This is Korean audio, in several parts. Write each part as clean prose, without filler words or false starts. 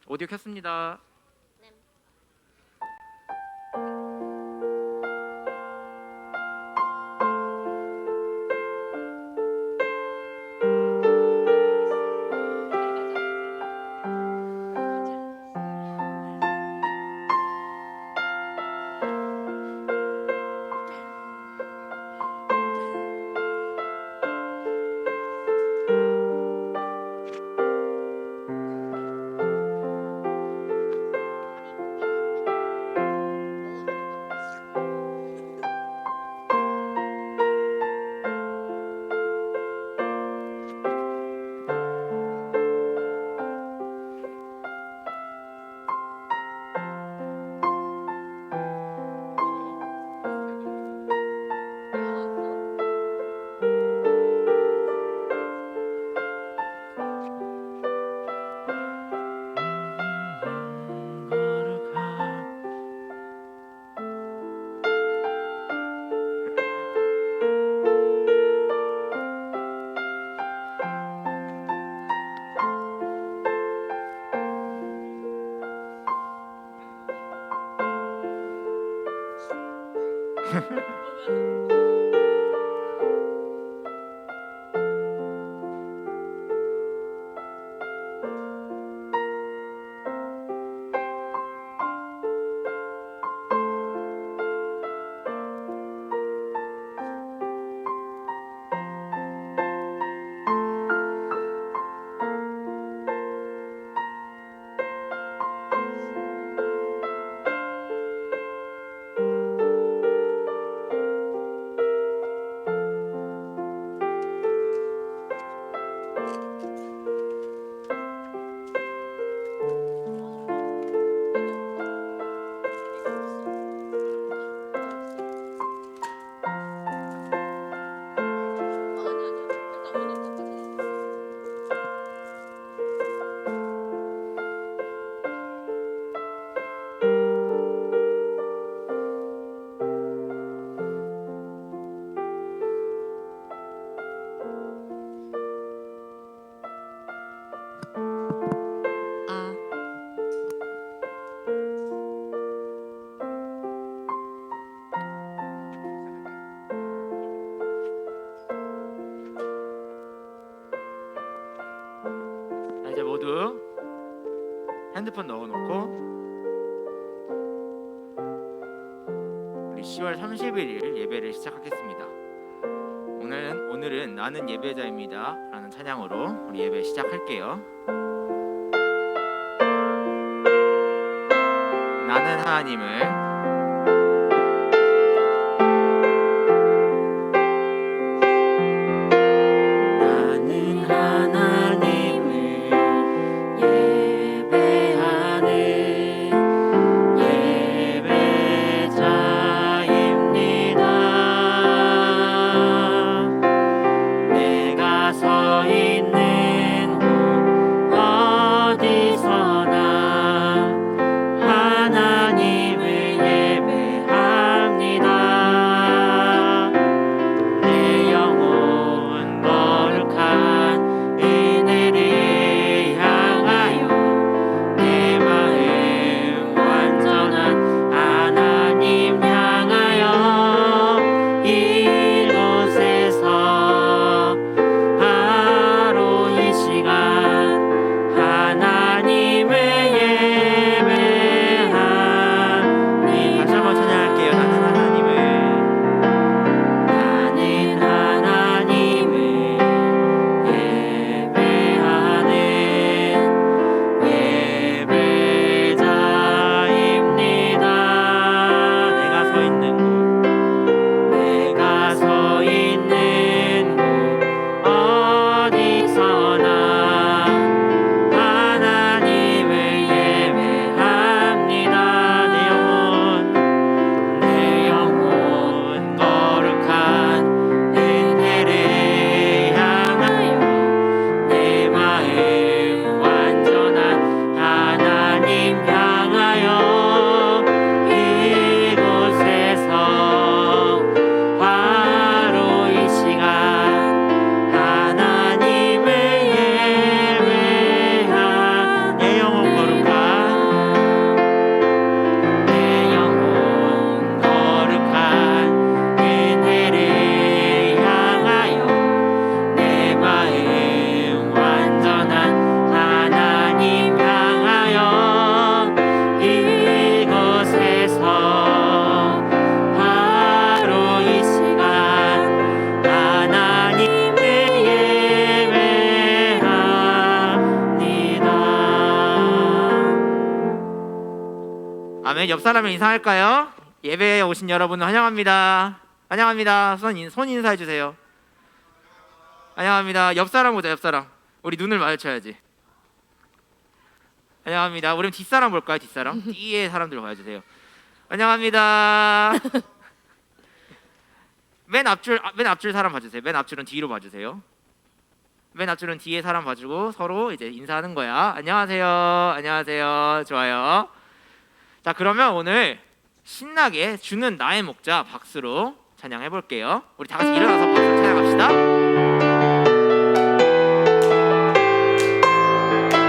오디오 켰습니다. 자, 이제 모두 핸드폰 넣어놓고 우리 10월 31일 예배를 시작하겠습니다. 오늘은 나는 예배자입니다 라는 찬양으로 우리 예배 시작할게요. 나는 하나님을 하나님을 옆 사람을 인사할까요? 예배에 오신 여러분을 환영합니다. 환영합니다. 손 인사해 주세요. 환영합니다. 옆 사람 보자. 옆 사람. 우리 눈을 마주쳐야지. 환영합니다. 우리 뒷사람 볼까요? 뒷사람. 뒤에 사람들 봐주세요. 환영합니다. 맨 앞줄 사람 봐주세요. 맨 앞줄은 뒤로 봐주세요. 맨 앞줄은 뒤에 사람 봐주고 서로 이제 인사하는 거야. 안녕하세요. 안녕하세요. 좋아요. 자, 그러면 오늘 신나게 주는 나의 목자 박수로 찬양해 볼게요. 우리 다 같이 일어나서 박수로 찬양합시다.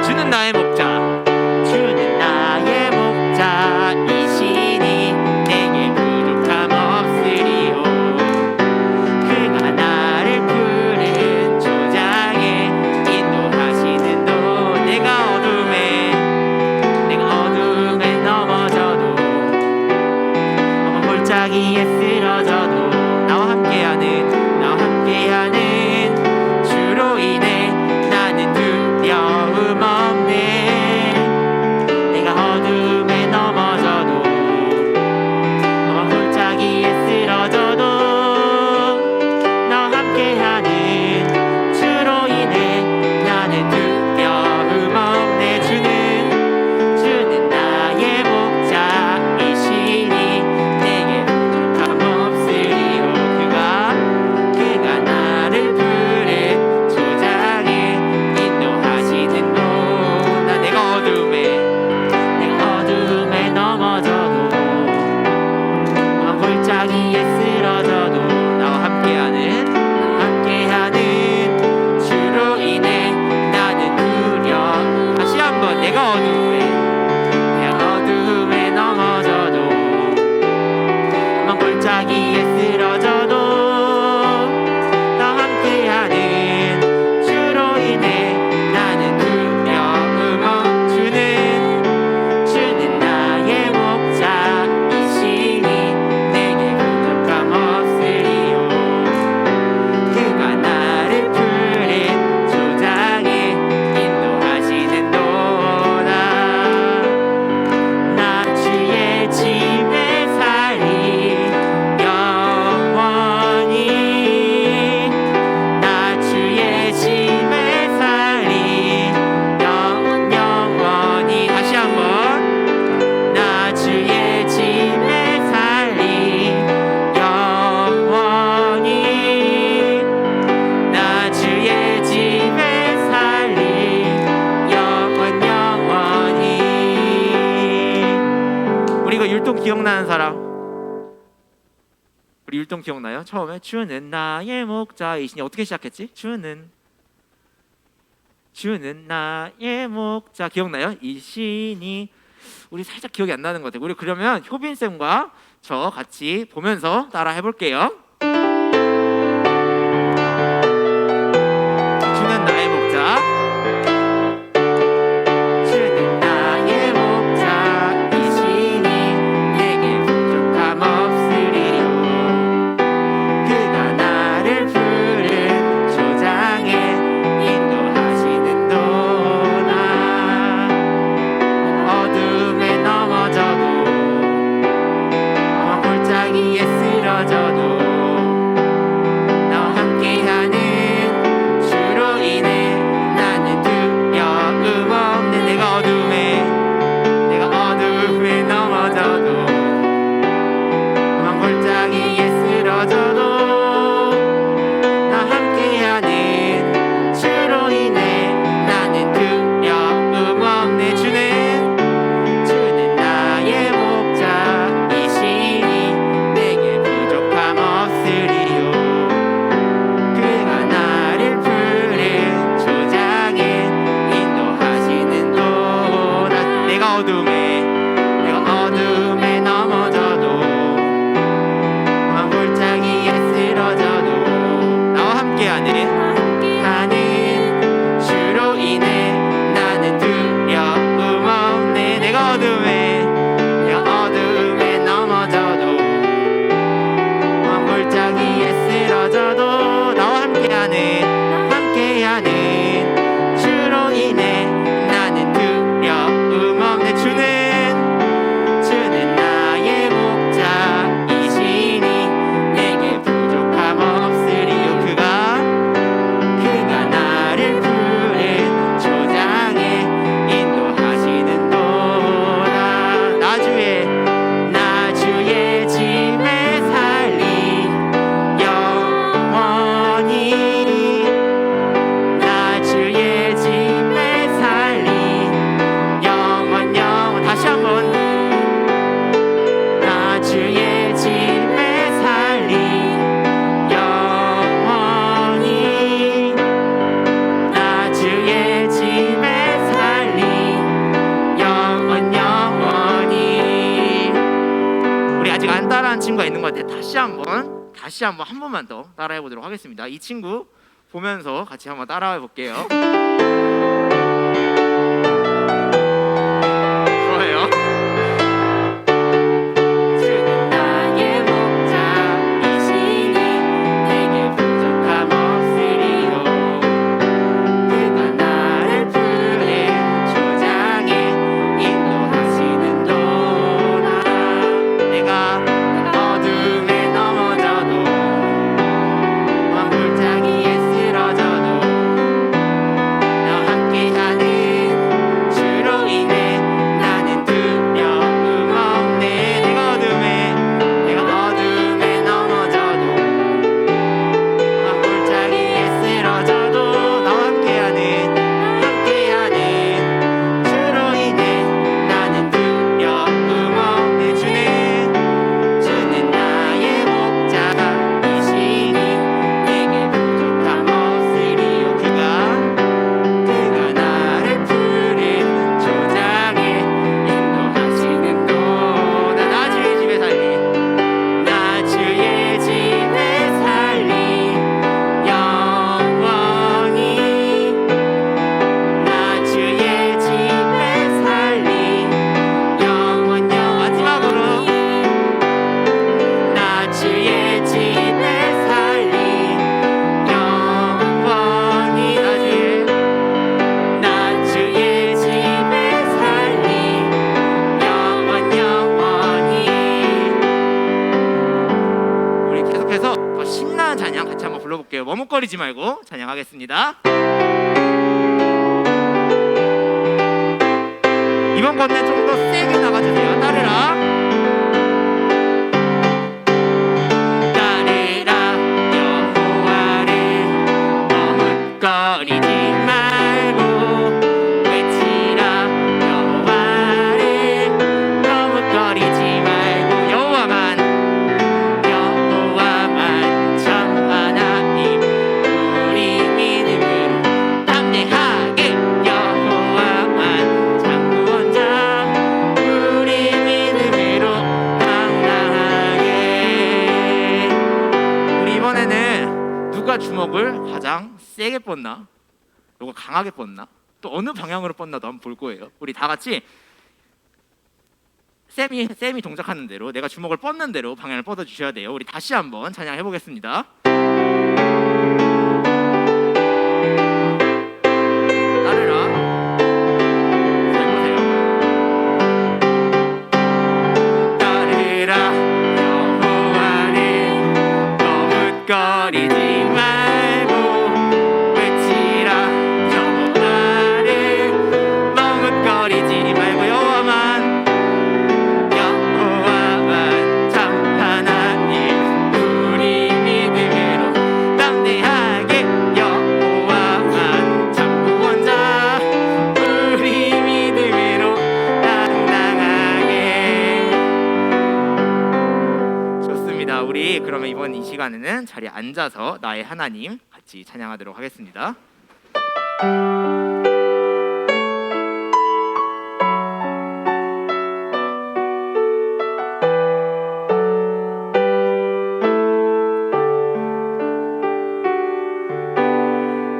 주는 나의 목자. 주는 나의 목자이시니 내게 부족함 없으리요. 그가 나를 푸른 초장에 인도하시는 도. 내가 어둠에 넘어져도 골짜기에 쓰러져도 나와 함께하는 주로 인해 나는 두려움 없네. 내가 어둠에 넘어져도 골짜기에 쓰러져도 나와 함께하는 주로 인해 나는 두려움 없네. 주는 나의 목자이시니 내게 부족함 없으리요. 그가 나를 푸른 초장에 인도하시는 도. 내가 어둠에 넘어져도 골짜기에 쓰러져도 나와 함께하는 주로 인해 나는 다시 한번 내가 어둠에 넘어져도 골짜기에 쓰러져도 나와 함께하는 주로 인해 나는 두려움 없주는 나의 목자이시니 내게 부족함 없으리요. 그가 나를 푸른 초장에 인도하시는 도다. 나 주의 집에 살리 영원히. 나 주의 집에 살리 영원히. 다시 한번. 나 주의 집에 살리 영원히. 나 주의 집에 살리 영원히. 우리 이거 율동 기억나는 사람? 우리 율동 기억나요? 처음에 주는 나의 목자이시니 어떻게 시작했지? 주는 나의 목자 기억나요? 이시니. 우리 살짝 기억이 안 나는 것 같아요. 우리 그러면 효빈 쌤과 저 같이 보면서 따라 해볼게요. 주는 나의 목자. 주는 나의 목자이시니 내게 부족함 없으리요. 그가 나를 푸른 초장에 인도하시는 도다. 어둠에 넘어져도 골짜기에 쓰러져도 나와 함께하는 주로 인해 나는 두려움 없네. 내가 어둠에 넘어져도 골짜기에 쓰러져도 나와 함께하는 주로 인해 나는 두려움 없네. 주는 나의 목자이시니 내게 부족함 없으리요. 그가 나를 푸른 초장에 인도하시는 도다. 내가 어둠에 넘어져도 골짜기에 쓰러져도 나와 함께하는 주로 인해 나는 두려움 없네. 내가 어둠에 넘어져도 골짜기에 쓰러져도 나와 함께하는 주로 인해 나는 두려움 없네. 주는 다시 한번 한 번만 더 따라해 보도록 하겠습니다. 이 친구 보면서 같이 한번 따라해 볼게요. 좋아요. 주는 나의 목자이시니 내게 부족함 없으리요. 그가 나를 푸른 초장에 인도하시는도다. 내가 어둠에 넘어져도 골짜기에 쓰러져도 너와 함께하는 주로 인해 나는 두려움 없네. 내가 어둠에 넘어져도 너와 골짜기에 쓰러져도 너와 함께하는 주로 인해 나는 두려움 없네. 주는 나의 목자이시니 내게 부족함 없으리요. 그가 나를 푸른 초장에 인도하시는도다. 나 주의 집에 살리 영원히. 나 주의 집에 살리 영원영. 마지막으로 나 주의 집에 살리 영원히. 나 주의 집에 살리 영원히. 우리 계속해서 더 신나는 찬양 같이 한번 불러볼게요. 머뭇거리지 말고 찬양하겠습니다. 이번 건네 좀 더 세게 나가주세요. 따르라 여호와를 머뭇거리지 말고 외치라. 여호와를 머뭇거리지 말고 여호와만 참 하나님 우리 믿음으로 담대하게. 여호와만 참 구원자 우리 믿음으로 당당하게. 우리 이번에는 누가 주먹을 가장 세게 뻗나, 누가 강하게 뻗나, 또 어느 방향으로 뻗나도 한번 볼 거예요. 우리 다 같이 쌤이 동작하는 대로, 내가 주먹을 뻗는 대로 방향을 뻗어 주셔야 돼요. 우리 다시 한번 찬양해 보겠습니다. 따르라. 잘 보세요. 따르라 여호와를 머뭇거리지 말고 외치라. 여호와를 머뭇거리지 말고 여호와만 참 하나님 우리 믿음으로 담대하게. 여호와만 참 구원자 우리 믿음으로 당당하게. 좋습니다. 우리 그러면 이번 이 시간에는 자리에 앉아서 나의 하나님 같이 찬양하도록 하겠습니다.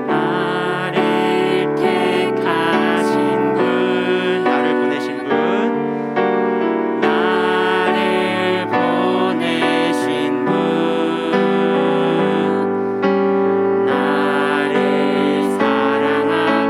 나를 택하신 분, 나를 보내신 분, 나를 보내신 분, 나를 사랑하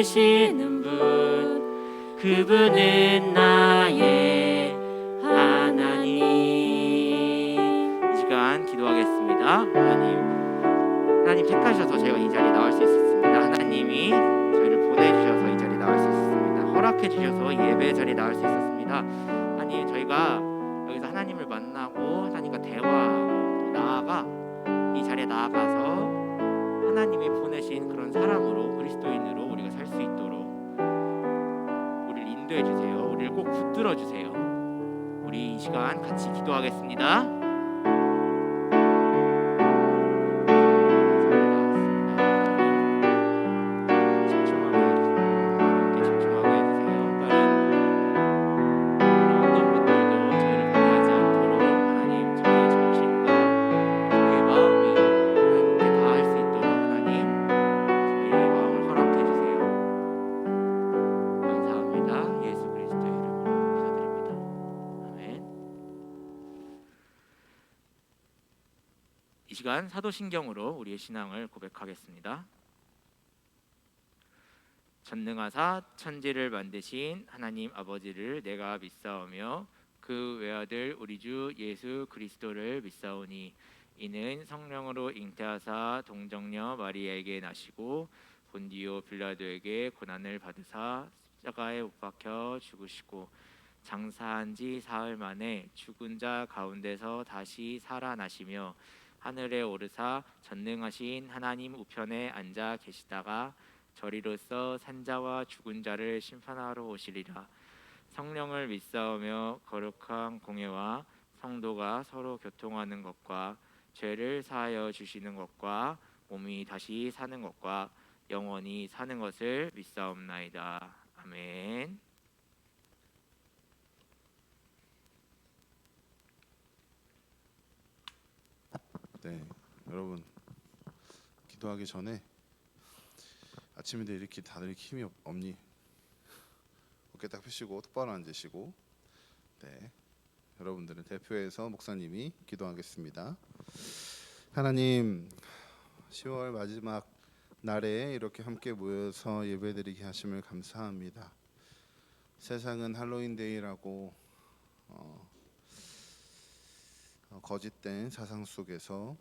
되시는 분, 그분은 나의 하나님. 이 시간 기도하겠습니다. 하나님 택하셔서 저희가 이 자리에 나올 수 있었습니다. 하나님이 저희를 보내주셔서 이 자리에 나올 수 있었습니다. 허락해 주셔서 예배 자리에 나올 수 있었습니다. 하나님, 저희가 여기서 하나님을 만나고 하나님과 대화하고 또 나아가 이 자리에 나아가서 하나님이 보내신 그런 사람으로, 그리스도인으로 우리가 살 수 있도록 우리를 인도해 주세요. 우리를 꼭 붙들어 주세요. 우리 이 시간 같이 기도하겠습니다. 이 시간 사도신경으로 우리의 신앙을 고백하겠습니다. 전능하사 천지를 만드신 하나님 아버지를 내가 믿사오며 그 외아들 우리 주 예수 그리스도를 믿사오니 이는 성령으로 잉태하사 동정녀 마리아에게 나시고 본디오 빌라도에게 고난을 받으사 십자가에 못 박혀 죽으시고 장사한 지 사흘 만에 죽은 자 가운데서 다시 살아나시며 하늘에 오르사 전능하신 하나님 우편에 앉아 계시다가 저리로서 산자와 죽은 자를 심판하러 오시리라. 성령을 믿사오며 거룩한 공예와 성도가 서로 교통하는 것과 죄를 사하여 주시는 것과 몸이 다시 사는 것과 영원히 사는 것을 믿사옵나이다. 아멘. 네, 여러분 기도하기 전에 아침인데 이렇게 다들 힘이 없니? 어깨 딱 펴시고 똑바로 앉으시고, 네, 여러분들은 대표해서 목사님이 기도하겠습니다. 하나님, 10월 마지막 날에 이렇게 함께 모여서 예배드리게 하심을 감사합니다. 세상은 할로윈데이라고 거짓된 사상 속에서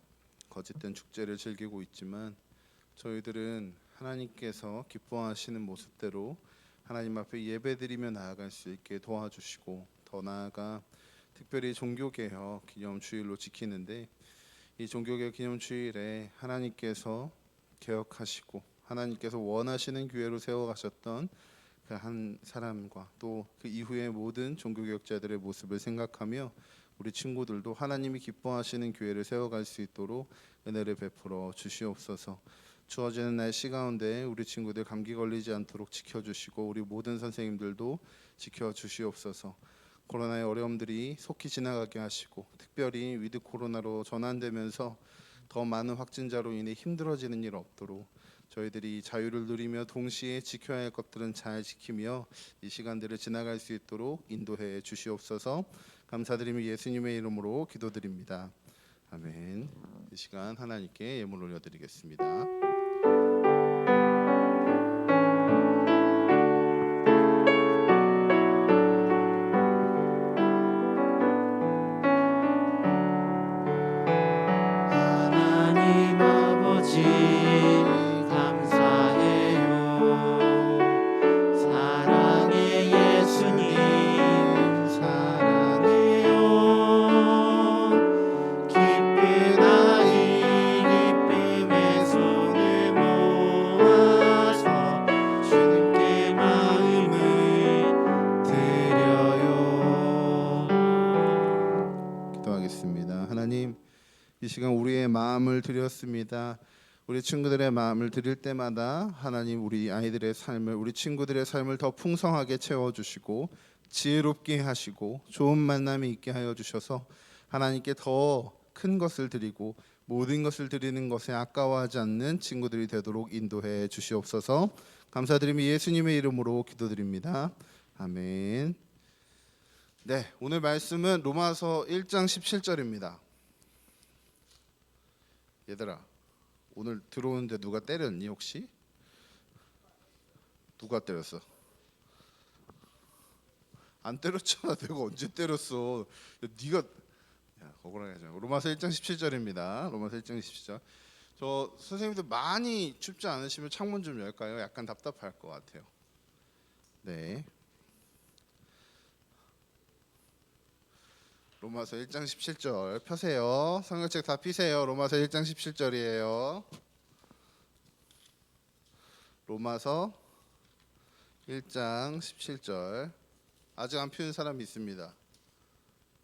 거짓된 축제를 즐기고 있지만 저희들은 하나님께서 기뻐하시는 모습대로 하나님 앞에 예배드리며 나아갈 수 있게 도와주시고, 더 나아가 특별히 종교개혁 기념주일로 지키는데 이 종교개혁 기념주일에 하나님께서 개혁하시고 하나님께서 원하시는 교회로 세워가셨던 그 한 사람과 또 그 이후의 모든 종교개혁자들의 모습을 생각하며 우리 친구들도 하나님이 기뻐하시는 교회를 세워갈 수 있도록 은혜를 베풀어 주시옵소서. 추워지는 날씨 가운데 우리 친구들 감기 걸리지 않도록 지켜주시고 우리 모든 선생님들도 지켜주시옵소서. 코로나의 어려움들이 속히 지나가게 하시고 특별히 위드 코로나로 전환되면서 더 많은 확진자로 인해 힘들어지는 일 없도록 저희들이 자유를 누리며 동시에 지켜야 할 것들은 잘 지키며 이 시간들을 지나갈 수 있도록 인도해 주시옵소서. 감사드리며 예수님의 이름으로 기도드립니다. 아멘. 이 시간 하나님께 예물 올려드리겠습니다. 하나님 아버지 감사해요. 사랑의 예수님 사랑해요. 기쁜 아이 기쁨의 손을 모아서 주님께 마음을 드려요. 기도하겠습니다. 하나님, 이 시간 우리의 마음을 드렸습니다. 우리 친구들의 마음을 드릴 때마다 하나님 우리 아이들의 삶을, 우리 친구들의 삶을 더 풍성하게 채워주시고 지혜롭게 하시고 좋은 만남이 있게 하여 주셔서 하나님께 더 큰 것을 드리고 모든 것을 드리는 것에 아까워하지 않는 친구들이 되도록 인도해 주시옵소서. 감사드리며 예수님의 이름으로 기도드립니다. 아멘. 네, 오늘 말씀은 로마서 1장 17절입니다. 얘들아, 오늘 들어오는데 누가 때렸니 혹시? 누가 때렸어? 안 때렸잖아. 내가 언제 때렸어? 야, 네가 야, 억울하게 하지 마. 로마서 1장 17절입니다. 로마서 1장 17절. 저 선생님들 많이 춥지 않으시면 창문 좀 열까요? 약간 답답할 것 같아요. 네. 로마서 1장 17절 펴세요. 성경책 다 피세요. 로마서 1장 17절이에요. 로마서 1장 17절. 아직 안 펴는 사람이 있습니다.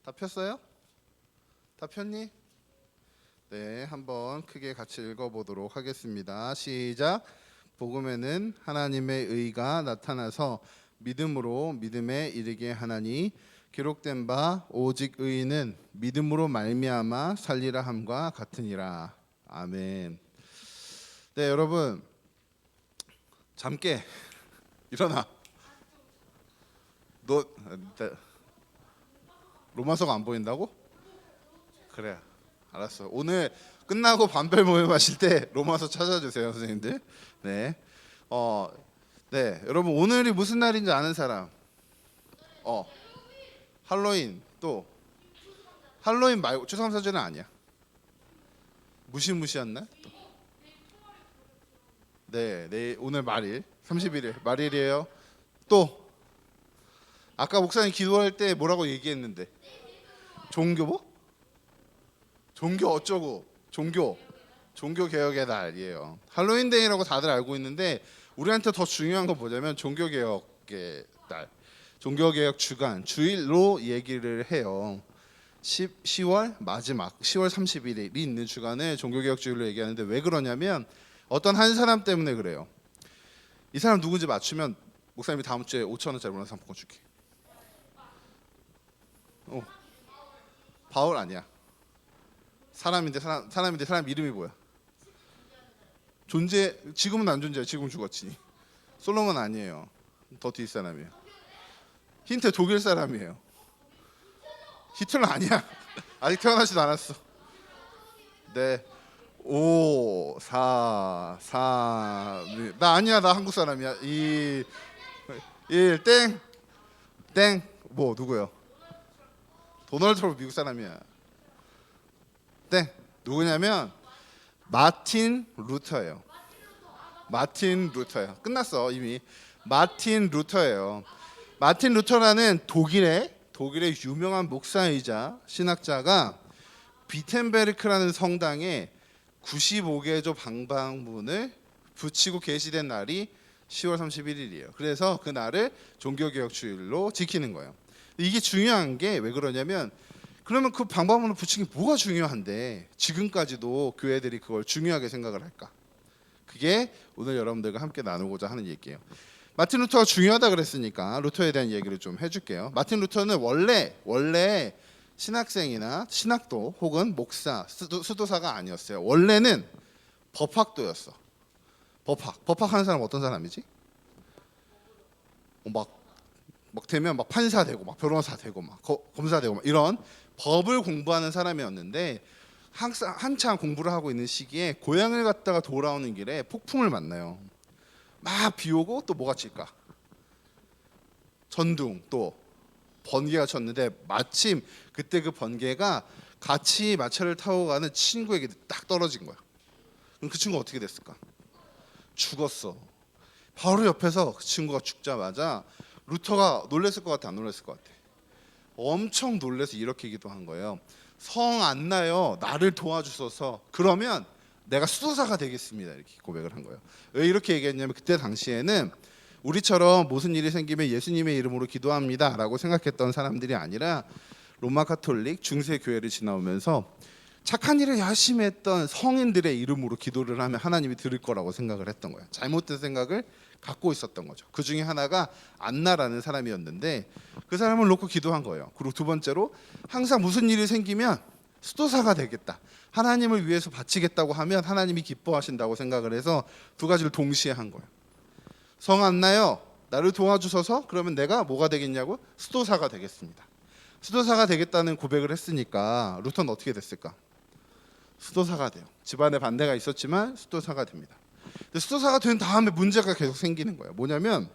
다 폈어요? 다 폈니? 네, 한번 크게 같이 읽어보도록 하겠습니다. 시작. 복음에는 하나님의 의가 나타나서 믿음으로 믿음에 이르게 하나니 기록된 바 오직 의인은 믿음으로 말미암아 살리라 함과 같으니라. 아멘. 네, 여러분 잠 깨. 일어나. 너 로마서가 안 보인다고? 그래. 알았어. 오늘 끝나고 반별 모임 하실 때 로마서 찾아주세요, 선생님들. 네. 네. 여러분 오늘이 무슨 날인지 아는 사람? 할로윈. 또 할로윈 말고 추수감사절은 아니야. 무시무시한 날? 또. 네. 네. 오늘 말일 31일 말일이에요. 또 아까 목사님 기도할 때 뭐라고 얘기했는데? 종교 뭐? 종교 어쩌고? 종교 개혁의 날이에요. 할로윈데이라고 다들 알고 있는데 우리한테 더 중요한 건 뭐냐면 종교 개혁의 날, 종교 개혁 주간 주일로 얘기를 해요. 10월 마지막 10월 31일이 있는 주간을 종교 개혁 주일로 얘기하는데 왜 그러냐면 어떤 한 사람 때문에 그래요. 이 사람 누군지 맞추면 목사님이 다음 주에 5,000원짜리 문화상품권 줄게. 바울 아니야. 사람인데 사람 이름이 뭐야? 지금은 안 존재해. 지금 죽었지. 솔로몬 아니에요. 더 뒷 사람이에요. 힌트 독일 사람이에요. 히틀러 아니야. 아직 태어나지도 않았어. 네. 5 4 3 나 아니야. 나 한국 사람이야. 2 1 땡. 뭐 누구요? 도널드 트럼프 미국 사람이야. 땡. 누구냐면 마틴 루터예요. 마틴 루터예요. 끝났어 이미. 마틴 루터예요. 마틴 루터라는 독일의 유명한 목사이자 신학자가 비텐베르크라는 성당에 95개조 방방문을 붙이고 계시된 날이 10월 31일이에요. 그래서 그 날을 종교개혁 주일로 지키는 거예요. 이게 중요한 게 왜 그러냐면 그러면 그 방방문을 붙인 게 뭐가 중요한데 지금까지도 교회들이 그걸 중요하게 생각을 할까? 그게 오늘 여러분들과 함께 나누고자 하는 얘기예요. 마틴 루터가 중요하다 그랬으니까 루터에 대한 얘기를 좀 해줄게요. 마틴 루터는 원래 신학생이나 신학도 혹은 목사, 수도사가 아니었어요. 원래는 법학도였어. 법학하는 사람 어떤 사람이지? 막 되면 막 판사 되고 막 변호사 되고 막 검사 되고 막 이런 법을 공부하는 사람이었는데 한참 공부를 하고 있는 시기에 고향을 갔다가 돌아오는 길에 폭풍을 만나요. 막 비 오고 또 뭐가 칠까? 전둥 또 번개가 쳤는데 마침 그때 그 번개가 같이 마차를 타고 가는 친구에게 딱 떨어진 거야. 그럼 그 친구 어떻게 됐을까? 죽었어. 바로 옆에서 그 친구가 죽자마자 루터가 놀랬을 것 같아, 안 놀랬을 것 같아? 엄청 놀래서 이렇게 기도한 거예요. 성 안 나요. 나를 도와주소서. 그러면 내가 수도사가 되겠습니다. 이렇게 고백을 한 거예요. 왜 이렇게 얘기했냐면 그때 당시에는 우리처럼 무슨 일이 생기면 예수님의 이름으로 기도합니다라고 생각했던 사람들이 아니라 로마 가톨릭 중세 교회를 지나오면서 착한 일을 열심히 했던 성인들의 이름으로 기도를 하면 하나님이 들을 거라고 생각을 했던 거예요. 잘못된 생각을 갖고 있었던 거죠. 그 중에 하나가 안나라는 사람이었는데 그 사람을 놓고 기도한 거예요. 그리고 두 번째로 항상 무슨 일이 생기면 수도사가 되겠다, 하나님을 위해서 바치겠다고 하면 하나님이 기뻐하신다고 생각을 해서 두 가지를 동시에 한 거예요. 성 안나요, 나를 도와주셔서 그러면 내가 뭐가 되겠냐고? 수도사가 되겠습니다. 수도사가 되겠다는 고백을 했으니까 루터는 어떻게 됐을까? 수도사가 돼요. 집안에 반대가 있었지만 수도사가 됩니다. 근데 수도사가 된 다음에 문제가 계속 생기는 거예요. 뭐냐면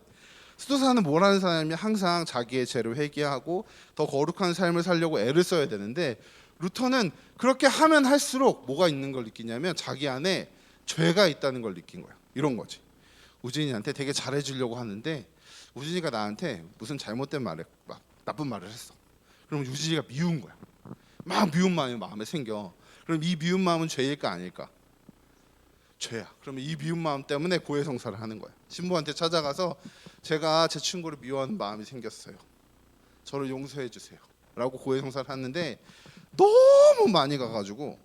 수도사는 뭐라는 사람이 항상 자기의 죄를 회개하고 더 거룩한 삶을 살려고 애를 써야 되는데 루터는 그렇게 하면 할수록 뭐가 있는 걸 느끼냐면 자기 안에 죄가 있다는 걸 느낀 거예요. 이런 거지. 우진이한테 되게 잘해주려고 하는데 우진이가 나한테 무슨 잘못된 말을 막 나쁜 말을 했어. 그럼 우진이가 미운 거야. 막 미운 마음이 마음에 생겨. 그럼 이 미운 마음은 죄일까 아닐까? 죄야. 그러면 이 미운 마음 때문에 고해성사를 하는 거야. 신부한테 찾아가서 제가 제 친구를 미워하는 마음이 생겼어요. 저를 용서해 주세요. 라고 고해성사를 하는데 너무 많이 가가지고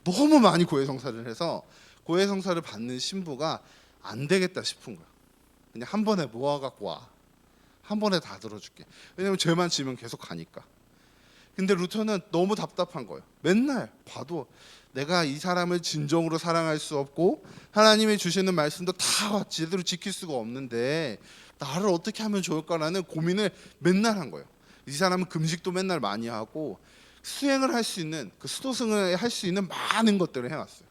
너무 많이 고해성사를 해서 고해성사를 받는 신부가 안 되겠다 싶은 거야. 그냥 한 번에 모아갖고 와. 한 번에 다 들어줄게. 왜냐면 죄만 지면 계속 가니까. 근데 루터는 너무 답답한 거예요. 맨날 봐도 내가 이 사람을 진정으로 사랑할 수 없고 하나님이 주시는 말씀도 다 제대로 지킬 수가 없는데 나를 어떻게 하면 좋을까라는 고민을 맨날 한 거예요. 이 사람은 금식도 맨날 많이 하고 수행을 할 수 있는 그 수도승을 할 수 있는 많은 것들을 해왔어요.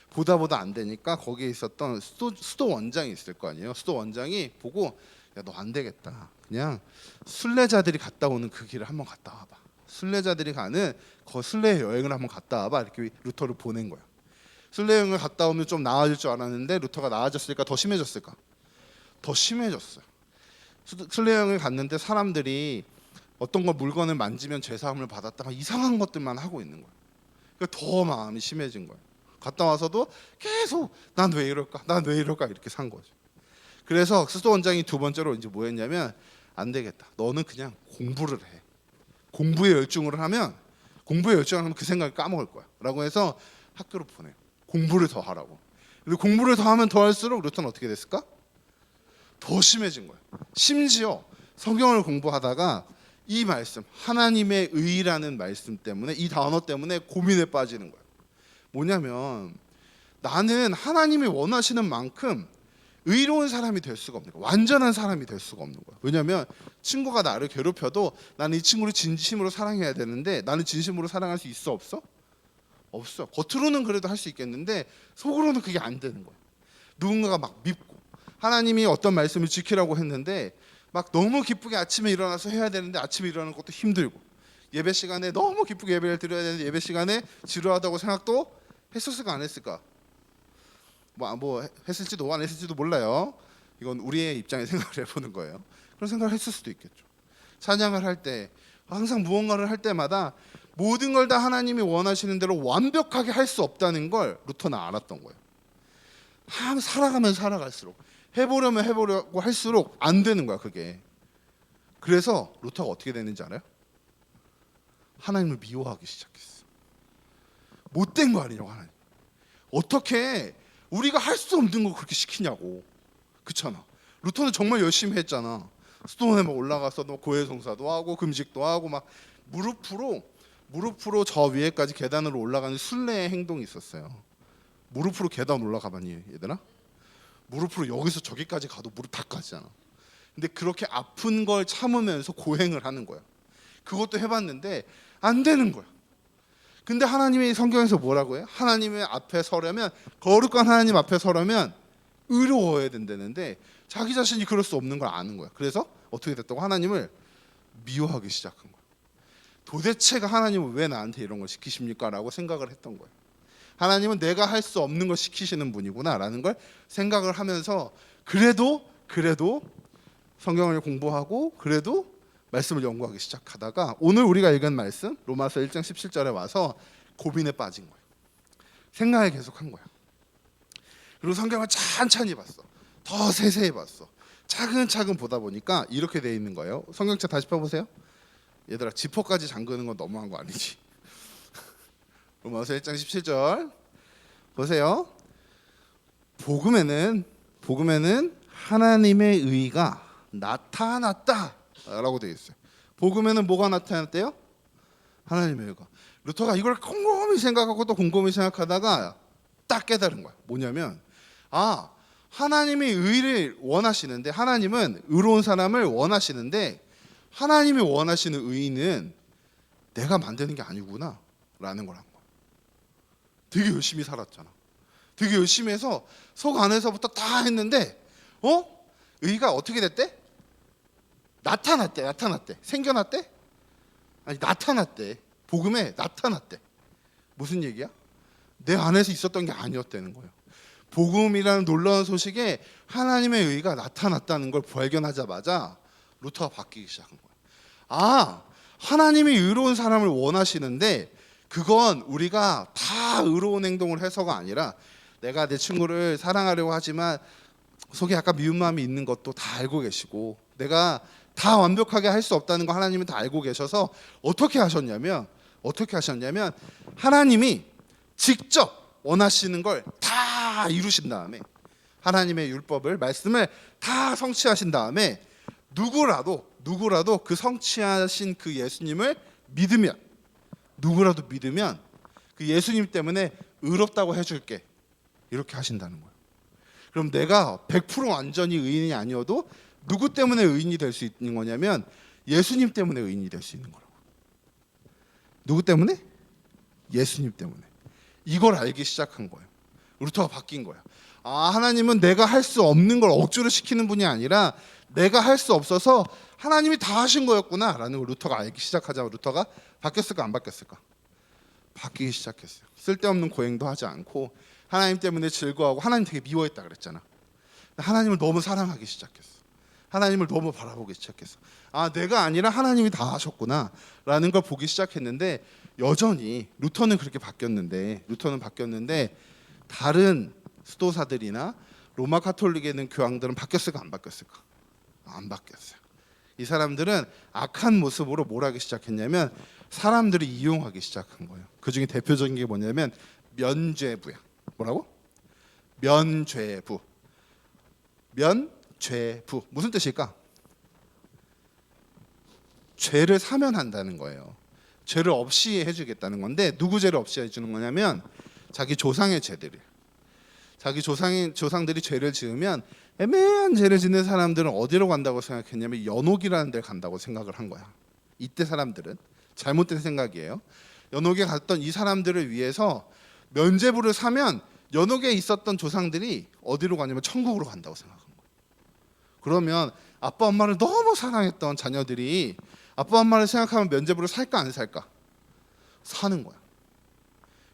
보다 안 되니까 거기에 있었던 수도 원장이 있을 거 아니에요. 수도 원장이 보고 야, 너 안 되겠다. 그냥 순례자들이 갔다 오는 그 길을 한번 갔다 와봐. 순례자들이 가는 그 순례 여행을 한번 갔다 와봐. 이렇게 루터를 보낸 거야. 순례 여행을 갔다 오면 좀 나아질 줄 알았는데 루터가 나아졌을까 더 심해졌을까? 더 심해졌어요. 순례 여행을 갔는데 사람들이 어떤 거 물건을 만지면 죄사함을 받았다 막 이상한 것들만 하고 있는 거야. 그러니까 더 마음이 심해진 거야. 갔다 와서도 계속 난 왜 이럴까? 난 왜 이럴까? 이렇게 산 거죠. 그래서 수도 원장이 두 번째로 이제 뭐 했냐면 안 되겠다. 너는 그냥 공부를 해. 공부에 열중을 하면 그 생각을 까먹을 거야. 라고 해서 학교로 보내요. 공부를 더 하라고. 그리고 공부를 더 하면 더 할수록 루터는 어떻게 됐을까? 더 심해진 거예요. 심지어 성경을 공부하다가 이 말씀, 하나님의 의라는 말씀 때문에 이 단어 때문에 고민에 빠지는 거예요. 뭐냐면 나는 하나님이 원하시는 만큼 의로운 사람이 될 수가 없는 거야. 완전한 사람이 될 수가 없는 거야. 왜냐하면 친구가 나를 괴롭혀도 나는 이 친구를 진심으로 사랑해야 되는데 나는 진심으로 사랑할 수 있어 없어? 없어. 겉으로는 그래도 할 수 있겠는데 속으로는 그게 안 되는 거야. 누군가가 막 밉고 하나님이 어떤 말씀을 지키라고 했는데 막 너무 기쁘게 아침에 일어나서 해야 되는데 아침에 일어나는 것도 힘들고 예배 시간에 너무 기쁘게 예배를 드려야 되는데 예배 시간에 지루하다고 생각도 했었을까 안 했을까? 뭐 했을지도 안 했을지도 몰라요. 이건 우리의 입장에 생각을 해보는 거예요. 그런 생각을 했을 수도 있겠죠. 찬양을 할 때 항상 무언가를 할 때마다 모든 걸 다 하나님이 원하시는 대로 완벽하게 할 수 없다는 걸 루터는 알았던 거예요. 살아가면 살아갈수록 해보려고 할수록 안 되는 거야 그게. 그래서 루터가 어떻게 됐는지 알아요? 하나님을 미워하기 시작했어. 못된 거 아니냐고 하나님. 어떻게 우리가 할 수 없는 걸 그렇게 시키냐고. 그렇잖아. 루터는 정말 열심히 했잖아. 수도원에 막 올라가서 고해성사도 하고 금식도 하고 막 무릎으로 저 위에까지 계단으로 올라가는 순례의 행동이 있었어요. 무릎으로 계단 올라가봤니 얘들아? 무릎으로 여기서 저기까지 가도 무릎 다 까지잖아. 근데 그렇게 아픈 걸 참으면서 고행을 하는 거야. 그것도 해봤는데 안 되는 거야. 근데 하나님이 성경에서 뭐라고 해요? 하나님의 앞에 서려면 거룩한 하나님 앞에 서려면 의로워야 된다는데 자기 자신이 그럴 수 없는 걸 아는 거야. 그래서 어떻게 됐다고? 하나님을 미워하기 시작한 거야. 도대체가 하나님은 왜 나한테 이런 걸 시키십니까? 라고 생각을 했던 거예요. 하나님은 내가 할 수 없는 걸 시키시는 분이구나 라는 걸 생각을 하면서 그래도 성경을 공부하고 그래도 말씀을 연구하기 시작하다가 오늘 우리가 읽은 말씀 로마서 1장 17절에 와서 고민에 빠진 거예요. 생각을 계속한 거야. 그리고 성경을 찬찬히 봤어. 더 세세히 봤어. 차근차근 보다 보니까 이렇게 돼 있는 거예요. 성경책 다시 펴보세요. 얘들아 지퍼까지 잠그는 건 너무한 거 아니지? 로마서 1장 17절 보세요. 복음에는 하나님의 의가 나타났다라고 되어 있어요. 복음에는 뭐가 나타났대요? 하나님의 의가. 루터가 이걸 곰곰이 생각하고 또 곰곰이 생각하다가 딱 깨달은 거야. 뭐냐면 하나님이 의를 원하시는데 하나님은 의로운 사람을 원하시는데 하나님이 원하시는 의는 내가 만드는 게 아니구나 라는 걸 한 거야. 되게 열심히 살았잖아. 되게 열심히 해서 속 안에서부터 다 했는데 의가 어떻게 됐대? 나타났대. 생겨났대? 아니 나타났대. 복음에 나타났대. 무슨 얘기야? 내 안에서 있었던 게 아니었다는 거예요. 복음이라는 놀라운 소식에 하나님의 의가 나타났다는 걸 발견하자마자 루터가 바뀌기 시작한 거예요. 아, 하나님이 의로운 사람을 원하시는데 그건 우리가 다 의로운 행동을 해서가 아니라 내가 내 친구를 사랑하려고 하지만 속에 약간 미운 마음이 있는 것도 다 알고 계시고 내가 다 완벽하게 할 수 없다는 거 하나님은 다 알고 계셔서 어떻게 하셨냐면 하나님이 직접 원하시는 걸 다 이루신 다음에 하나님의 율법을 말씀을 다 성취하신 다음에 누구라도 그 성취하신 그 예수님을 믿으면 그 예수님 때문에 의롭다고 해줄게 이렇게 하신다는 거예요. 그럼 내가 100% 완전히 의인이 아니어도 누구 때문에 의인이 될 수 있는 거냐면 예수님 때문에 의인이 될 수 있는 거라고. 누구 때문에? 예수님 때문에. 이걸 알기 시작한 거예요. 루터가 바뀐 거야. 아, 하나님은 내가 할 수 없는 걸 억지로 시키는 분이 아니라 내가 할 수 없어서 하나님이 다 하신 거였구나 라는 걸 루터가 알기 시작하자 루터가 바뀌었을까 안 바뀌었을까? 바뀌기 시작했어요. 쓸데없는 고행도 하지 않고 하나님 때문에 즐거워하고 하나님 되게 미워했다 그랬잖아. 하나님을 너무 사랑하기 시작했어. 하나님을 너무 바라보기 시작했어. 아, 내가 아니라 하나님이 다 하셨구나 라는 걸 보기 시작했는데 여전히 루터는 바뀌었는데 다른 수도사들이나 로마 카톨릭에 있는 교황들은 바뀌었을까 안 바뀌었을까? 안 바뀌었어요. 이 사람들은 악한 모습으로 뭘 하기 시작했냐면 사람들을 이용하기 시작한 거예요. 그 중에 대표적인 게 뭐냐면 면죄부야. 뭐라고? 면죄부. 무슨 뜻일까? 죄를 사면한다는 거예요. 죄를 없이 해주겠다는 건데 누구 죄를 없이 해주는 거냐면 자기 조상의 죄들이에요. 자기 조상들이 죄를 지으면 애매한 죄를 짓는 사람들은 어디로 간다고 생각했냐면 연옥이라는 데를 간다고 생각을 한 거야. 이때 사람들은 잘못된 생각이에요. 연옥에 갔던 이 사람들을 위해서 면죄부를 사면 연옥에 있었던 조상들이 어디로 가냐면 천국으로 간다고 생각한 거예요. 그러면 아빠 엄마를 너무 사랑했던 자녀들이 아빠 엄마를 생각하면 면죄부를 살까 안 살까? 사는 거야.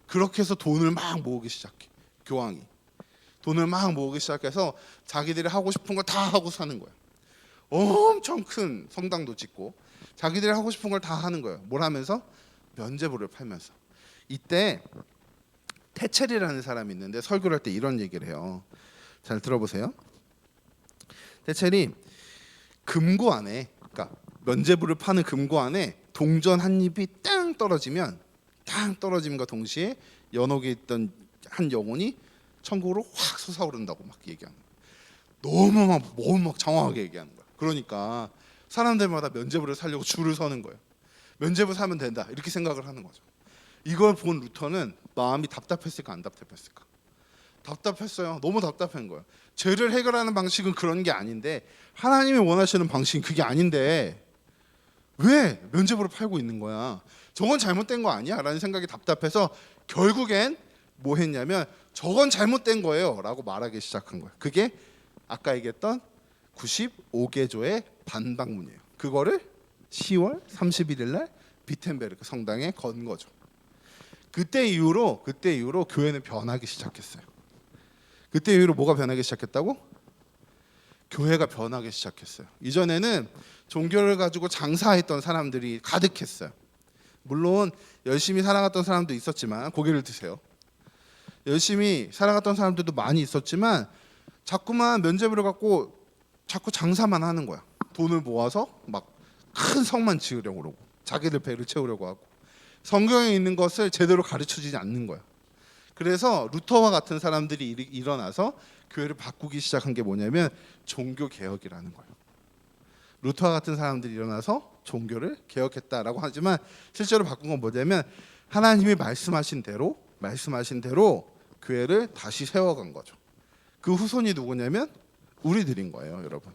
그렇게 해서 돈을 막 모으기 시작해. 교황이 돈을 막 모으기 시작해서 자기들이 하고 싶은 걸 다 하고 사는 거야. 엄청 큰 성당도 짓고 자기들이 하고 싶은 걸 다 하는 거예요. 뭘 하면서? 면죄부를 팔면서. 이때 테첼이라는 사람이 있는데 설교를 할 때 이런 얘기를 해요. 잘 들어보세요. 테첼이 금고 안에, 그러니까 면죄부를 파는 금고 안에 동전 한 입이 땅 떨어짐과 동시에 연옥에 있던 한 영혼이 천국으로 확 솟아오른다고 막 얘기하는 거예요. 너무 막 장황하게 얘기하는 거야. 그러니까 사람들마다 면죄부를 사려고 줄을 서는 거예요. 면죄부 사면 된다 이렇게 생각을 하는 거죠. 이걸 본 루터는 마음이 답답했을까 안 답답했을까? 답답했어요. 너무 답답한 거예요. 죄를 해결하는 방식은 그런 게 아닌데 하나님이 원하시는 방식은 그게 아닌데 왜 면죄부를 팔고 있는 거야? 저건 잘못된 거 아니야? 라는 생각이 답답해서 결국엔 뭐 했냐면 저건 잘못된 거예요 라고 말하기 시작한 거예요. 그게 아까 얘기했던 95개조의 반박문이에요. 그거를 10월 31일 날 비텐베르크 성당에 건 거죠. 그때 이후로 교회는 변하기 시작했어요. 그때 이후로 뭐가 변하기 시작했다고? 교회가 변하기 시작했어요. 이전에는 종교를 가지고 장사했던 사람들이 가득했어요. 물론 열심히 살아갔던 사람도 있었지만 고개를 드세요. 열심히 살아갔던 사람들도 많이 있었지만 자꾸만 면죄부를 갖고 자꾸 장사만 하는 거야. 돈을 모아서 막 큰 성만 지으려고 그러고 자기들 배를 채우려고 하고 성경에 있는 것을 제대로 가르쳐주지 않는 거야. 그래서 루터와 같은 사람들이 일어나서 교회를 바꾸기 시작한 게 뭐냐면 종교 개혁이라는 거예요. 루터와 같은 사람들이 일어나서 종교를 개혁했다라고 하지만 실제로 바꾼 건 뭐냐면 하나님이 말씀하신 대로 교회를 다시 세워간 거죠. 그 후손이 누구냐면 우리들인 거예요, 여러분.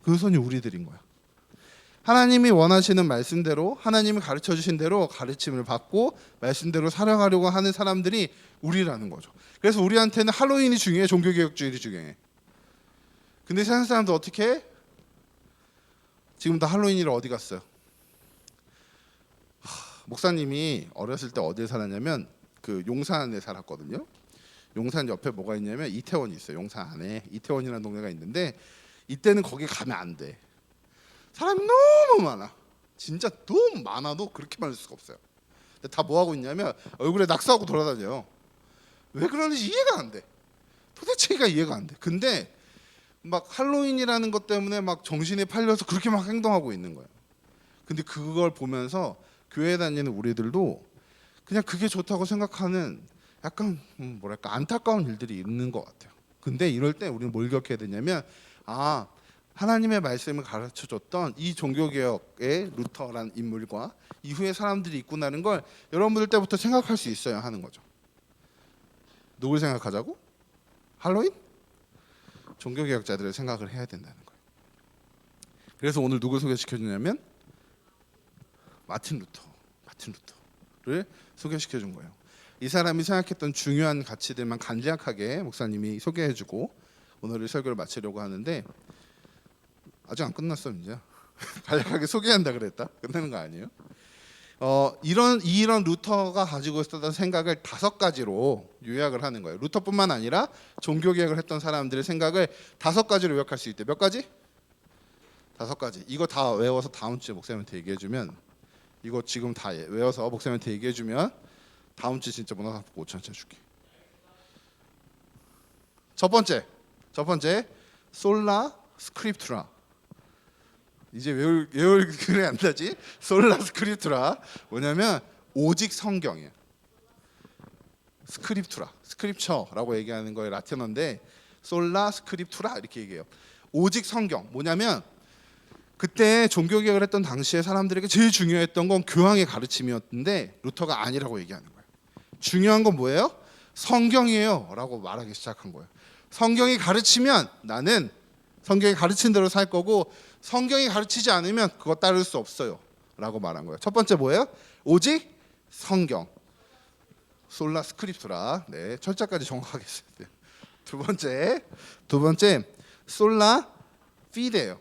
그 후손이 우리들인 거야. 하나님이 원하시는 말씀대로 하나님이 가르쳐 주신 대로 가르침을 받고 말씀대로 살아가려고 하는 사람들이 우리라는 거죠. 그래서 우리한테는 할로윈이 중요해, 종교개혁주일이 중요해. 근데 세상 사람들 어떻게 해? 지금 다 할로윈이라 어디 갔어요? 목사님이 어렸을 때 어디에 살았냐면 그 용산에 살았거든요. 용산 옆에 뭐가 있냐면 이태원이 있어요. 용산 안에 이태원이라는 동네가 있는데 이때는 거기 가면 안 돼. 사람이 너무 많아. 진짜 너무 많아도 그렇게 많을 수가 없어요. 근데 다 뭐 하고 있냐면 얼굴에 낙서하고 돌아다녀요. 왜 그러는지 이해가 안 돼. 도대체가 이해가 안 돼. 근데 막 할로윈이라는 것 때문에 막 정신에 팔려서 그렇게 막 행동하고 있는 거예요. 근데 그걸 보면서 교회 다니는 우리들도 그냥 그게 좋다고 생각하는 약간 뭐랄까 안타까운 일들이 있는 것 같아요. 근데 이럴 때 우리는 뭘 기억해야 되냐면 하나님의 말씀을 가르쳐줬던 이 종교개혁의 루터라는 인물과 이후에 사람들이 있구나는 걸 여러분들 때부터 생각할 수 있어야 하는 거죠. 누굴 생각하자고? 할로윈? 종교개혁자들을 생각을 해야 된다는 거예요. 그래서 오늘 누굴 소개시켜주냐면 마틴 루터를 소개시켜준 거예요. 이 사람이 생각했던 중요한 가치들만 간략하게 목사님이 소개해주고 오늘의 설교를 마치려고 하는데 아직 안 끝났어. 이제 간략하게 소개한다 그랬다 끝내는 거 아니에요? 이런 루터가 가지고 있었던 생각을 5가지로 요약을 하는 거예요. 루터뿐만 아니라 종교개혁을 했던 사람들의 생각을 5가지로 요약할 수 있대. 몇 가지? 5가지. 이거 다 외워서 다음 주에 목사님한테 얘기해주면, 이거 지금 다 외워서 목사님한테 얘기해주면 다음 주에 진짜 문화상 5,000원짜리 줄게. 첫 번째 솔라 스크립투라. 이제 외울 그래 안 나지? 솔라 스크립투라 뭐냐면 오직 성경이에요. 스크립처라고 얘기하는 거예요. 라틴어인데 솔라 스크립투라 이렇게 얘기해요. 오직 성경. 뭐냐면 그때 종교개혁을 했던 당시에 사람들에게 제일 중요했던 건 교황의 가르침이었는데 루터가 아니라고 얘기하는 거예요. 중요한 건 뭐예요? 성경이에요 라고 말하기 시작한 거예요. 성경이 가르치면 나는 성경이 가르친 대로 살 거고 성경이 가르치지 않으면 그거 따를 수 없어요 라고 말한 거예요. 첫 번째 뭐예요? 오직 성경. 솔라 스크립투라. 네, 철자까지 정확하게 써야 돼요. 두 번째 솔라 피데예요.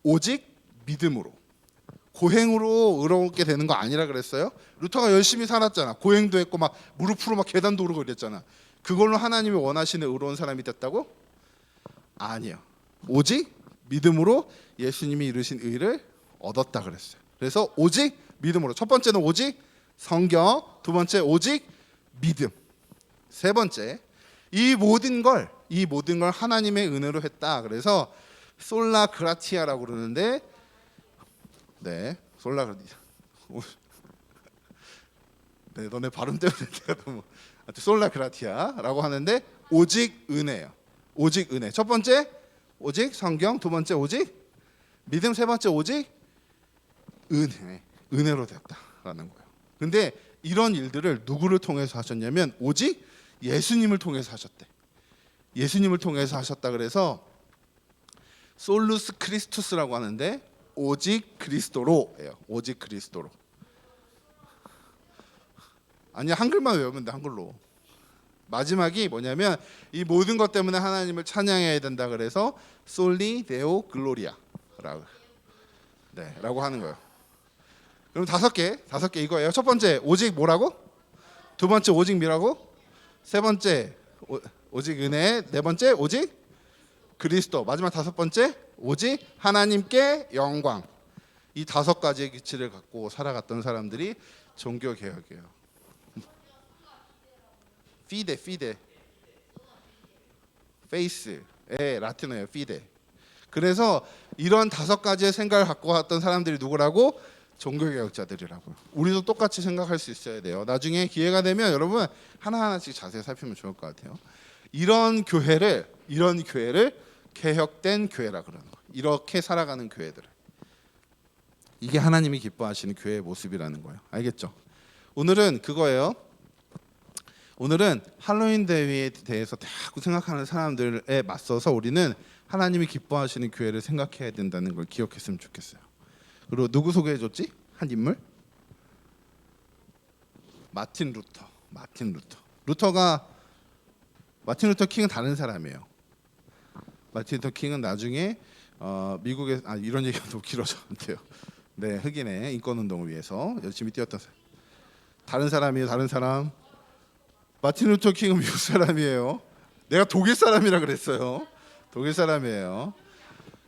오직 믿음으로. 고행으로 의롭게 되는 거 아니라 그랬어요. 루터가 열심히 살았잖아. 고행도 했고 막 무릎으로 막 계단도 오르고 그랬잖아. 그걸로 하나님이 원하시는 의로운 사람이 됐다고? 아니요. 오직 믿음으로 예수님이 이루신 의를 얻었다 그랬어요. 그래서 오직 믿음으로. 첫 번째는 오직 성경, 두 번째 오직 믿음, 세 번째 이 모든 걸 하나님의 은혜로 했다. 그래서 솔라 그라티아라고 그러는데, 네, 솔라 그라티아. 네, 너네 발음 때문에 내가 너무 솔라 그라티아라고 하는데 오직 은혜예요. 오직 은혜. 첫 번째 오직 성경, 두 번째 오직 믿음, 세 번째 오직 은혜로 됐다라는 거예요. 근데 이런 일들을 누구를 통해서 하셨냐면 오직 예수님을 통해서 하셨대. 예수님을 통해서 하셨다. 그래서 솔루스 크리스투스라고 하는데 오직 그리스도로예요. 오직 그리스도로. 아니 한글만 외우면 돼. 한글로. 마지막이 뭐냐면 이 모든 것 때문에 하나님을 찬양해야 된다. 그래서 솔리 데오 글로리아라고 라고 하는 거예요. 그럼 5개 이거예요. 첫 번째 오직 뭐라고? 두 번째 오직 미라고? 세 번째 오직 은혜, 네 번째 오직 그리스도, 마지막 5번째 오직 하나님께 영광. 이 5가지의 기치를 갖고 살아갔던 사람들이 종교 개혁이에요. 피데 페이스의 라틴어예요. 피데. 그래서 이런 5가지의 생각을 갖고 왔던 사람들이 누구라고? 종교개혁자들이라고요. 우리도 똑같이 생각할 수 있어야 돼요. 나중에 기회가 되면 여러분 하나하나씩 자세히 살피면 좋을 것 같아요. 이런 교회를 개혁된 교회라 그러는 거예요. 이렇게 살아가는 교회들을. 이게 하나님이 기뻐하시는 교회의 모습이라는 거예요. 알겠죠? 오늘은 그거예요. 오늘은 할로윈 대회에 대해서 자꾸 생각하는 사람들에 맞서서 우리는 하나님이 기뻐하시는 교회를 생각해야 된다는 걸 기억했으면 좋겠어요. 그리고 누구 소개해줬지? 한 인물? 마틴 루터. 루터가 마틴 루터 킹은 다른 사람이에요. 마틴 루터 킹은 나중에 미국에 이런 얘기가 너무 길어져 안 돼요. 네, 흑인의 인권 운동을 위해서 열심히 뛰었던 사람. 다른 사람이에요. 다른 사람. 마틴 루터 킹은 미국 사람이에요. 내가 독일 사람이라 그랬어요. 독일 사람이에요.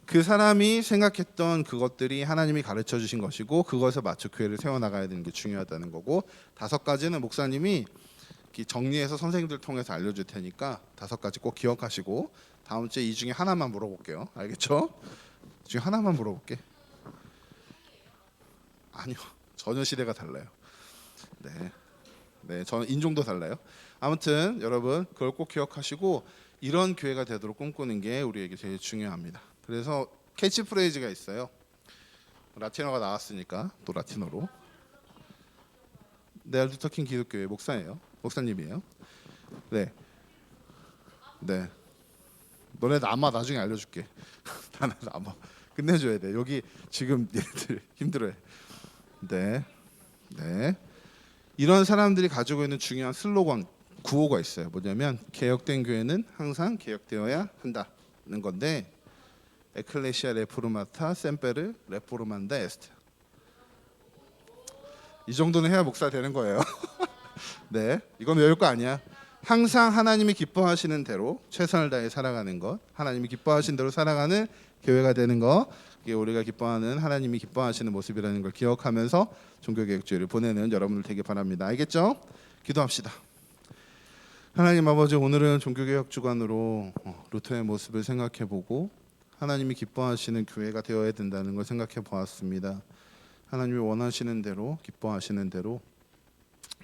그 사람이 생각했던 그것들이 하나님이 가르쳐 주신 것이고 그것에 맞춰 교회를 세워나가야 되는 게 중요하다는 거고 5가지는 목사님이 정리해서 선생님들 통해서 알려줄 테니까 5가지 꼭 기억하시고 다음 주에 이 중에 하나만 물어볼게요. 알겠죠? 이 중에 하나만 물어볼게. 아니요. 전혀 시대가 달라요. 네, 저는 인종도 달라요. 아무튼 여러분 그걸 꼭 기억하시고 이런 교회가 되도록 꿈꾸는 게 우리에게 제일 중요합니다. 그래서 캐치프레이즈가 있어요. 라틴어가 나왔으니까 또 라틴어로. 네, 루터킹 기독교회 목사예요. 목사님이에요. 네. 너네 남아 나중에 알려줄게. 나는 남아. 끝내줘야 돼. 여기 지금 얘들 힘들어해. 네. 이런 사람들이 가지고 있는 중요한 슬로건 구호가 있어요. 뭐냐면 개혁된 교회는 항상 개혁되어야 한다는 건데 에클레시아 레포르마타 셈페르 레포르만다 에스트. 이 정도는 해야 목사 되는 거예요. 네, 이건 외울 거 아니야. 항상 하나님이 기뻐하시는 대로 최선을 다해 살아가는 것, 하나님이 기뻐하신 대로 살아가는 교회가 되는 것, 이게 우리가 기뻐하는 하나님이 기뻐하시는 모습이라는 걸 기억하면서 종교개혁주의를 보내는 여러분들 되길 바랍니다. 알겠죠? 기도합시다. 하나님 아버지, 오늘은 종교개혁 주간으로 루터의 모습을 생각해보고 하나님이 기뻐하시는 교회가 되어야 된다는 걸 생각해 보았습니다. 하나님이 원하시는 대로 기뻐하시는 대로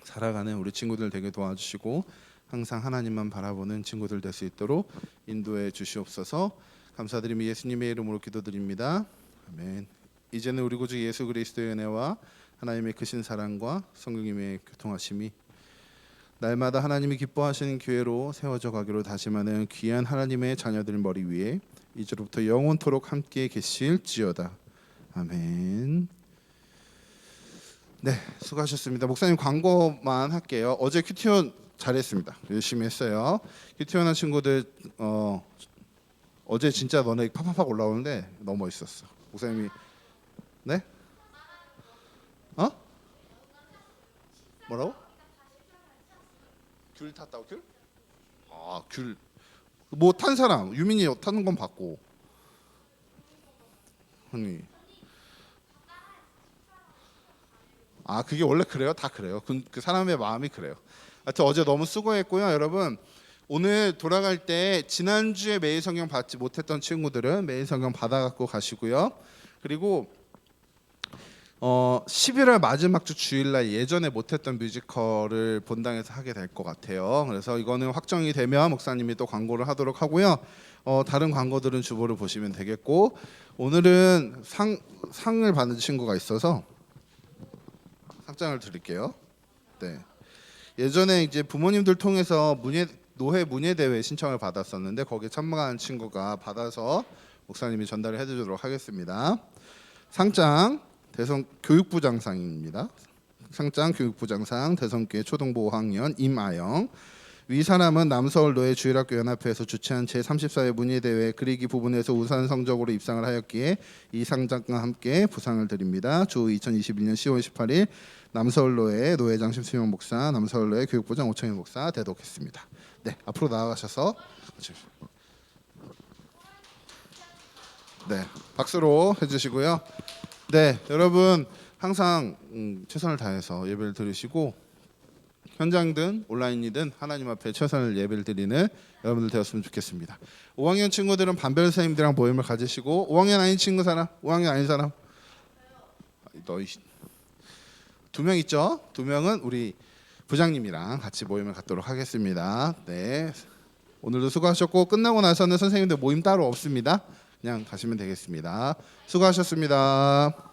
살아가는 우리 친구들 되게 도와주시고 항상 하나님만 바라보는 친구들 될 수 있도록 인도해 주시옵소서. 감사드리며 예수님의 이름으로 기도드립니다. 아멘. 이제는 우리 구주 예수 그리스도의 은혜와 하나님의 크신 사랑과 성령님의 교통하심이 날마다 하나님이 기뻐하시는 교회로 세워져 가기로 다짐하는 귀한 하나님의 자녀들 머리 위에 이제로부터 영원토록 함께 계실지어다. 아멘. 네, 수고하셨습니다. 목사님 광고만 할게요. 어제 큐티온 잘했습니다. 열심히 했어요. 큐티온 한 친구들 어제 진짜 너네 팍팍팍 올라오는데 너무 멋있었어. 목사님이 네? 뭐라고? 귤 탔다고 귤? 귤. 뭐 탄 사람 유민이 타는 건 봤고. 아니. 그게 원래 그래요? 다 그래요. 그 사람의 마음이 그래요. 하여튼 어제 너무 수고했고요, 여러분. 오늘 돌아갈 때 지난주에 매일 성경 받지 못했던 친구들은 매일 성경 받아갖고 가시고요. 그리고 11월 마지막 주 주일날 예전에 못했던 뮤지컬을 본당에서 하게 될 것 같아요. 그래서 이거는 확정이 되면 목사님이 또 광고를 하도록 하고요. 다른 광고들은 주보를 보시면 되겠고 오늘은 상을 받는 친구가 있어서 상장을 드릴게요. 네. 예전에 이제 부모님들 통해서 노회 문예 대회 신청을 받았었는데 거기에 참가한 친구가 받아서 목사님이 전달을 해드리도록 하겠습니다. 상장 대성 교육부장상입니다. 상장 교육부장상 대성교회 초등부 5학년 임아영. 위 사람은 남서울노예 주일학교 연합회에서 주최한 제34회 문예대회 그리기 부분에서 우수한 성적으로 입상을 하였기에 이 상장과 함께 부상을 드립니다. 주 2021년 10월 18일 남서울노예 노회장 심수영 목사, 남서울노예 교육부장 오창현 목사 대독했습니다. 네, 앞으로 나아가셔서 네, 박수로 해주시고요. 네, 여러분 항상 최선을 다해서 예배를 드리시고 현장든 온라인이든 하나님 앞에 최선을 예배를 드리는 여러분들 되었으면 좋겠습니다. 5학년 친구들은 반별 선생님들이랑 모임을 가지시고 5학년 아닌 친구 사람, 5학년 아닌 사람 너희 2명 있죠? 2명은 우리 부장님이랑 같이 모임을 갖도록 하겠습니다. 네, 오늘도 수고하셨고 끝나고 나서는 선생님들 모임 따로 없습니다. 그냥 가시면 되겠습니다. 수고하셨습니다.